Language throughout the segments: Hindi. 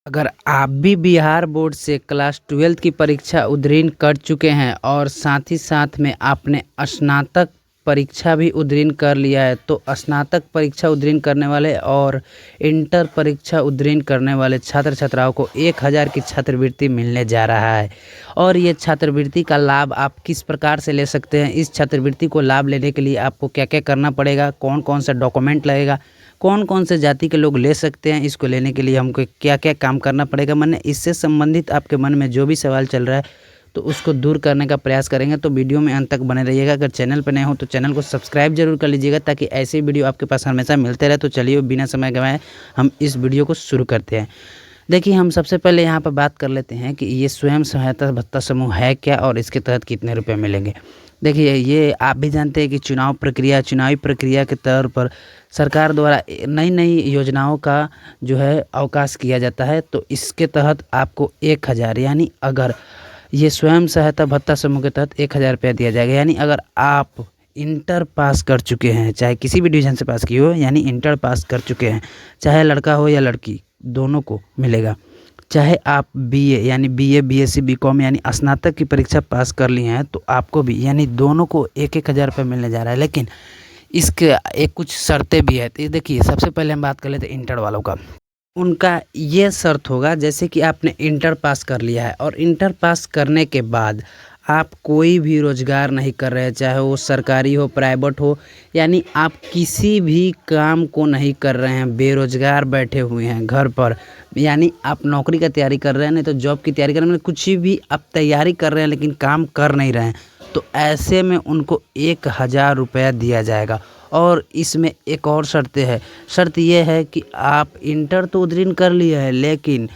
अगर आप भी बिहार बोर्ड से क्लास 12 की परीक्षा उत्तीर्ण कर चुके हैं और साथ ही साथ में आपने स्नातक परीक्षा भी उत्तीर्ण कर लिया है, तो स्नातक परीक्षा उत्तीर्ण करने वाले और इंटर परीक्षा उत्तीर्ण करने वाले छात्र छात्राओं को 1000 की छात्रवृत्ति मिलने जा रहा है। और ये छात्रवृत्ति का लाभ आप किस प्रकार से ले सकते हैं, इस छात्रवृत्ति को लाभ लेने के लिए आपको क्या क्या करना पड़ेगा, कौन कौन सा डॉक्यूमेंट लगेगा, कौन कौन से जाति के लोग ले सकते हैं, इसको लेने के लिए हमको क्या क्या काम करना पड़ेगा, मैंने इससे संबंधित आपके मन में जो भी सवाल चल रहा है तो उसको दूर करने का प्रयास करेंगे। तो वीडियो में अंत तक बने रहिएगा। अगर चैनल पर नए हो तो चैनल को सब्सक्राइब जरूर कर लीजिएगा ताकि ऐसे वीडियो आपके पास हमेशा मिलते रहे। तो चलिए बिना समय गंवाए हम इस वीडियो को शुरू करते हैं। देखिए, हम सबसे पहले यहाँ पर बात कर लेते हैं कि ये स्वयं सहायता भत्ता समूह है क्या और इसके तहत कितने रुपये मिलेंगे। देखिए, ये आप भी जानते हैं कि चुनावी प्रक्रिया के तौर पर सरकार द्वारा नई नई योजनाओं का जो है अवकाश किया जाता है। तो इसके तहत आपको 1000 यानी अगर ये स्वयं सहायता भत्ता समूह के तहत 1000 रुपया दिया जाएगा। यानी अगर आप इंटर पास कर चुके हैं, चाहे किसी भी डिवीज़न से पास किए हो, यानी इंटर पास कर चुके हैं, चाहे लड़का हो या लड़की, दोनों को मिलेगा। चाहे आप बीए यानी बीए, बीएससी, बीकॉम यानी स्नातक की परीक्षा पास कर लिए हैं तो आपको भी यानी दोनों को 1000 रुपये मिलने जा रहा है। लेकिन इसके एक कुछ शर्तें भी है। तो देखिए, सबसे पहले हम बात कर लेते हैं इंटर वालों का। उनका ये शर्त होगा, जैसे कि आपने इंटर पास कर लिया है और इंटर पास करने के बाद आप कोई भी रोज़गार नहीं कर रहे हैं, चाहे वो सरकारी हो, प्राइवेट हो, यानी आप किसी भी काम को नहीं कर रहे हैं, बेरोज़गार बैठे हुए हैं घर पर, यानी आप नौकरी का तैयारी कर रहे हैं, नहीं तो जॉब की तैयारी कर रहे हैं, कुछ भी आप तैयारी कर रहे हैं लेकिन काम कर नहीं रहे हैं, तो ऐसे में उनको 1000 रुपया दिया जाएगा। और इसमें एक और शर्त ये है कि आप इंटर तो उत्तीर्ण कर लिए है लेकिन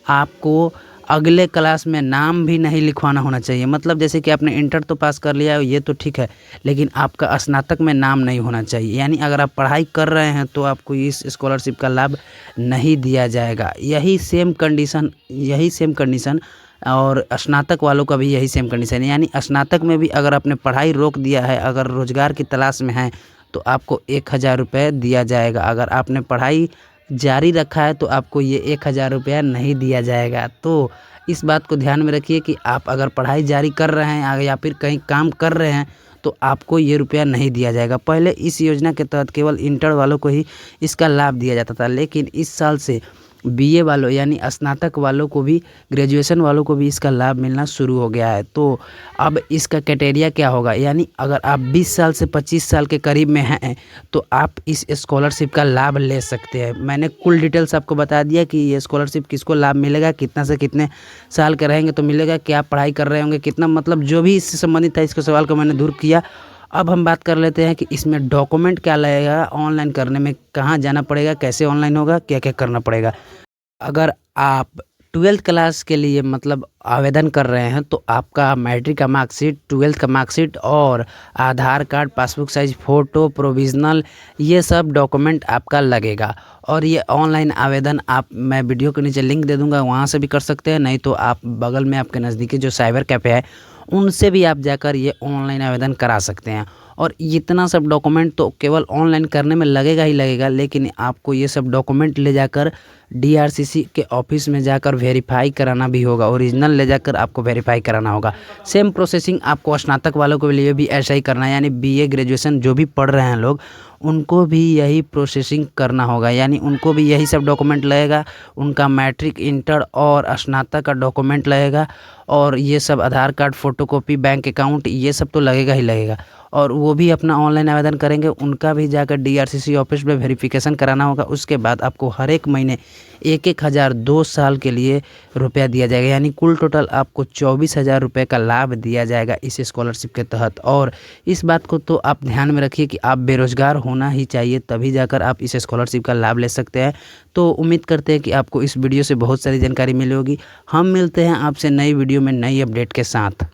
आपको अगले क्लास में नाम भी नहीं लिखवाना होना चाहिए। मतलब जैसे कि आपने इंटर तो पास कर लिया है, ये तो ठीक है, लेकिन आपका स्नातक में नाम नहीं होना चाहिए। यानी अगर आप पढ़ाई कर रहे हैं तो आपको इस स्कॉलरशिप का लाभ नहीं दिया जाएगा। यही सेम कंडीशन और स्नातक वालों का भी यही सेम कंडीशन है। यानी स्नातक में भी अगर आपने पढ़ाई रोक दिया है, अगर रोज़गार की तलाश में है, तो आपको 1000 रुपये दिया जाएगा। अगर आपने पढ़ाई जारी रखा है तो आपको ये 1000 रुपया नहीं दिया जाएगा। तो इस बात को ध्यान में रखिए कि आप अगर पढ़ाई जारी कर रहे हैं या फिर कहीं काम कर रहे हैं तो आपको ये रुपया नहीं दिया जाएगा। पहले इस योजना के तहत केवल इंटर वालों को ही इसका लाभ दिया जाता था, लेकिन इस साल से बीए वालों यानी स्नातक वालों को भी, ग्रेजुएशन वालों को भी इसका लाभ मिलना शुरू हो गया है। तो अब इसका क्राइटेरिया क्या होगा, यानी अगर आप 20 साल से 25 साल के करीब में हैं तो आप इस स्कॉलरशिप का लाभ ले सकते हैं। मैंने कुल डिटेल्स आपको बता दिया कि ये स्कॉलरशिप किसको लाभ मिलेगा, कितना से कितने साल के रहेंगे तो मिलेगा, क्या आप पढ़ाई कर रहे होंगे, कितना, मतलब जो भी इससे संबंधित था इसके सवाल को मैंने दूर किया। अब हम बात कर लेते हैं कि इसमें डॉक्यूमेंट क्या लगेगा, ऑनलाइन करने में कहाँ जाना पड़ेगा, कैसे ऑनलाइन होगा, क्या क्या करना पड़ेगा। अगर आप 12th क्लास के लिए मतलब आवेदन कर रहे हैं तो आपका मैट्रिक का मार्कशीट, 12th का मार्कशीट और Aadhaar card, passbook size photo, provisional, ये सब डॉक्यूमेंट आपका लगेगा। और ये ऑनलाइन आवेदन मैं वीडियो के नीचे लिंक दे दूंगा, वहाँ से भी कर सकते हैं, नहीं तो आप बगल में आपके नज़दीकी जो साइबर कैफ़े है उनसे भी आप जाकर ये ऑनलाइन आवेदन करा सकते हैं। और इतना सब डॉक्यूमेंट तो केवल ऑनलाइन करने में लगेगा ही लगेगा, लेकिन आपको ये सब डॉक्यूमेंट ले जाकर डीआरसीसी के ऑफिस में जाकर वेरीफाई कराना भी होगा, ओरिजिनल ले जाकर आपको वेरीफाई कराना होगा। सेम प्रोसेसिंग आपको स्नातक वालों के लिए भी ऐसा ही करना है, यानी बीए, ग्रेजुएशन जो भी पढ़ रहे हैं लोग, उनको भी यही प्रोसेसिंग करना होगा। यानी उनको भी यही सब डॉक्यूमेंट लगेगा, उनका मैट्रिक, इंटर और स्नातक का डॉक्यूमेंट लगेगा, और ये सब आधार कार्ड, फ़ोटोकॉपी, बैंक अकाउंट, ये सब तो लगेगा ही लगेगा। और वो भी अपना ऑनलाइन आवेदन करेंगे, उनका भी जाकर डीआरसीसी ऑफिस में वेरिफिकेशन कराना होगा। उसके बाद आपको हर एक महीने 1000 2 साल के लिए रुपया दिया जाएगा। यानी कुल टोटल आपको 24,000 रुपये का लाभ दिया जाएगा इस स्कॉलरशिप के तहत। और इस बात को तो आप ध्यान में रखिए कि आप बेरोज़गार होना ही चाहिए, तभी जाकर आप इस स्कॉलरशिप का लाभ ले सकते हैं। तो उम्मीद करते हैं कि आपको इस वीडियो से बहुत सारी जानकारी मिली होगी। हम मिलते हैं आपसे नई वीडियो में नई अपडेट के साथ।